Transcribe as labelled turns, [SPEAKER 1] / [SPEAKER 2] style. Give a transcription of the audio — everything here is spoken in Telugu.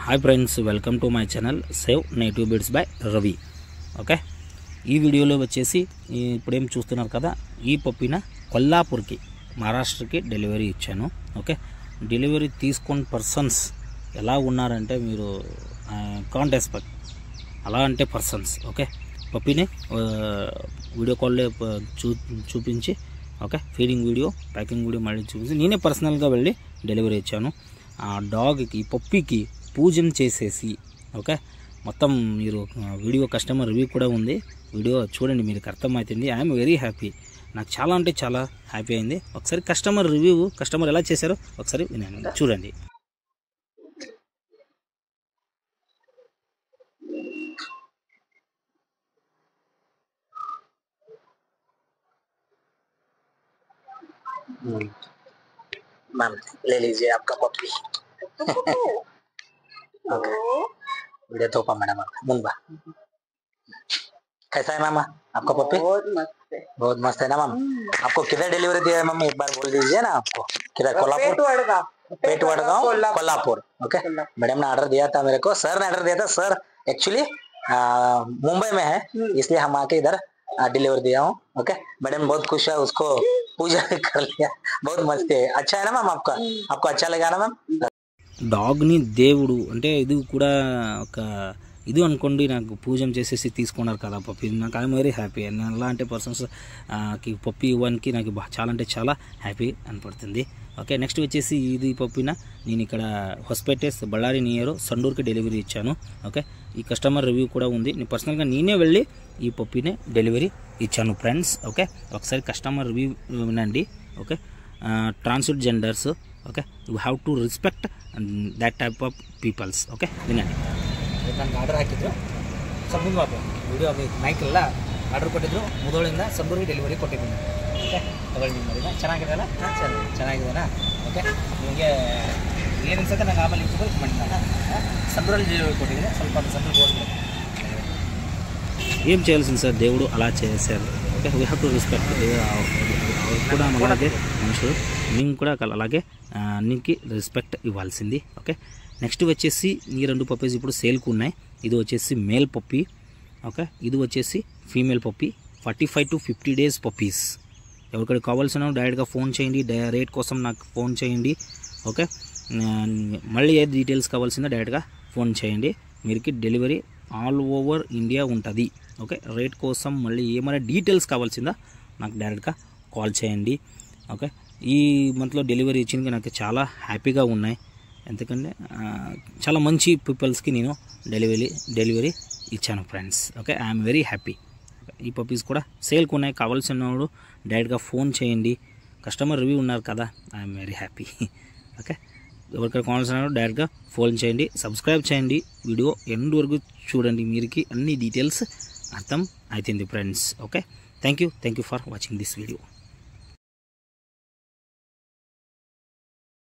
[SPEAKER 1] Hi friends, welcome to my channel save native beads by Ravi. Okay, ఈ వీడియోలో వచ్చేసి ఇప్పుడేం చూస్తున్నారు కదా, ఈ పప్పిన కొల్లాపూర్కి మహారాష్ట్రకి డెలివరీ ఇచ్చాను. ఓకే, డెలివరీ తీసుకున్న పర్సన్స్ ఎలా ఉన్నారంటే మీరు కాంట్ ఎక్స్పెక్ట్ అలా అంటే పర్సన్స్. ఓకే, పప్పిని వీడియో కాల్లో చూపించి okay, feeding video, packing video మళ్ళీ చూపించి నేనే పర్సనల్గా వెళ్ళి డెలివరీ ఇచ్చాను. ఆ డాగ్కి పప్పికి పూజన చేసేసి ఓకే, మొత్తం మీరు వీడియో కస్టమర్ రివ్యూ కూడా ఉంది, వీడియో చూడండి, మీకు అర్థమవుతుంది. ఐఎమ్ వెరీ హ్యాపీ, నాకు చాలా అంటే చాలా హ్యాపీ అయింది. ఒకసారి కస్టమర్ రివ్యూ, కస్టమర్ ఎలా చేశారో ఒకసారి వినండి, చూడండి.
[SPEAKER 2] मैम ले लीजिए आपका पप्पी. ओके, वीडियो तो मैडम आपका मुंबा कैसा है मैम आपका पप्पी? बहुत मस्त है ना मैम. आपको किधर डिलीवरी दिया है मैम, एक बार बोल दीजिए ना. आपको किधर? कोल्हापुर, पेट वडगांव, कोल्हापुर. ओके, मैडम ने ऑर्डर दिया था मेरे को, सर ने ऑर्डर दिया था. सर एक्चुअली मुंबई में है, इसलिए हम आके इधर डिलीवर दिया हूँ. ओके, मैडम बहुत खुश है, उसको पूजा कर लिया. बहुत मस्त है. अच्छा है ना मैम आपका? आपको अच्छा लगा ना मैम?
[SPEAKER 1] డాగ్ని దేవుడు అంటే ఇది కూడా ఒక ఇది అనుకోండి, నాకు పూజం చేసేసి తీసుకున్నారు కదా పప్పి, నాకు ఐఎమ్ వెరీ హ్యాపీ. అలాంటి పర్సన్స్కి పప్పి ఇవ్వడానికి నాకు చాలా అంటే చాలా హ్యాపీ అనిపడుతుంది. ఓకే, నెక్స్ట్ వచ్చేసి ఇది పప్పిన నేను ఇక్కడ హొస్పేటెస్ బళ్ళారి నియర్ సండూర్కి డెలివరీ ఇచ్చాను. ఓకే, ఈ కస్టమర్ రివ్యూ కూడా ఉంది, నేను పర్సనల్గా నేనే వెళ్ళి ఈ పప్పినే డెలివరీ ఇచ్చాను ఫ్రెండ్స్. ఓకే, ఒకసారి కస్టమర్ రివ్యూ వినండి. Okay, transgenders genders okay, you have to respect that type of peoples. Okay, ವಿನಂತಿ.
[SPEAKER 2] ನನಗೆ ಆರ್ಡರ್ ಹಾಕಿದ್ರು ಸಂಬಂಧ ಬಾಬು ವಿಡಿಯೋ ನೈಟ್ ಎಲ್ಲ ಆರ್ಡರ್ ಕೊಟ್ಟಿದ್ರು, ಮುದೋಳಿಂದ ಸಂಡೂರಿಗೆ ಡೆಲಿವರಿ ಕೊಟ್ಟಿದ್ದೀನಿ. ಓಕೆ, ತಗೊಳ್ಳಿ ನಿಮ್ಮ ಮರಿನ. ಚೆನ್ನಾಗಿದೆಯಲ್ಲ? ಚೆನ್ನಾಗಿದೆನಾ? ಓಕೆ, ನಿಮಗೆ ಏನು ಅನ್ಸುತ್ತೆ ನಂಗೆ ಆಮೇಲೆ ಯೂಟ್ಯೂಬಲ್ಲಿ ಕಮೆಂಟ್ ಮಾಡೋಣ. సండూರಲ್ಲಿ ಡೆಲಿವರಿ ಕೊಟ್ಟಿದ್ದೀನಿ, ಸ್ವಲ್ಪ ಸಂಡೂರಿಗೆ ಹೋಗ್ತೀನಿ.
[SPEAKER 1] ఏం చేయాల్సింది సార్, దేవుడు అలా చేశారు. Okay, we have to respect కూడా అలాగే మనుషులు, మేము కూడా అలాగే అన్నికి రెస్పెక్ట్ ఇవ్వాల్సింది. ఓకే, నెక్స్ట్ వచ్చేసి ఈ రెండు పప్పీస్ ఇప్పుడు సేల్కు ఉన్నాయి. ఇది వచ్చేసి మేల్ పప్పీ. ఓకే, ఇది వచ్చేసి female puppy. 45 to 50 days puppies. ఎవరికైనా కావాల్సిన డైరెక్ట్గా ఫోన్ చేయండి, రేట్ కోసం నాకు ఫోన్ చేయండి. ఓకే, మళ్ళీ ఏ డీటెయిల్స్ కావాల్సిందో డైరెక్ట్గా ఫోన్ చేయండి, మీకు డెలివరీ ఆల్ ఓవర్ ఇండియా ఉంటుంది. ఓకే, రేట్ కోసం మళ్ళీ ఏమైనా డీటెయిల్స్ కావాల్సిందా నాకు డైరెక్ట్గా కాల్ చేయండి. ఓకే, ఈ మంత్లో డెలివరీ ఇచ్చింది నాకు చాలా హ్యాపీగా ఉన్నాయి, ఎందుకంటే చాలా మంచి పీపుల్స్కి నేను డెలివరీ ఇచ్చాను friends. Okay, I'm very happy. ఈ పప్పీస్ కూడా సేల్కి ఉన్నాయి, కావాల్సిన వాడు డైరెక్ట్గా ఫోన్ చేయండి. కస్టమర్ రివ్యూ ఉన్నారు కదా, ఐఎమ్ వెరీ హ్యాపీ. ఓకే, ఎవరికైనా కావాల్సిన డైరెక్ట్గా ఫోన్ చేయండి, సబ్స్క్రైబ్ చేయండి, వీడియో ఎండ్ వరకు చూడండి, మీకు అన్ని డీటెయిల్స్ అర్థం అవుతుంది friends. Okay, thank you for watching this video.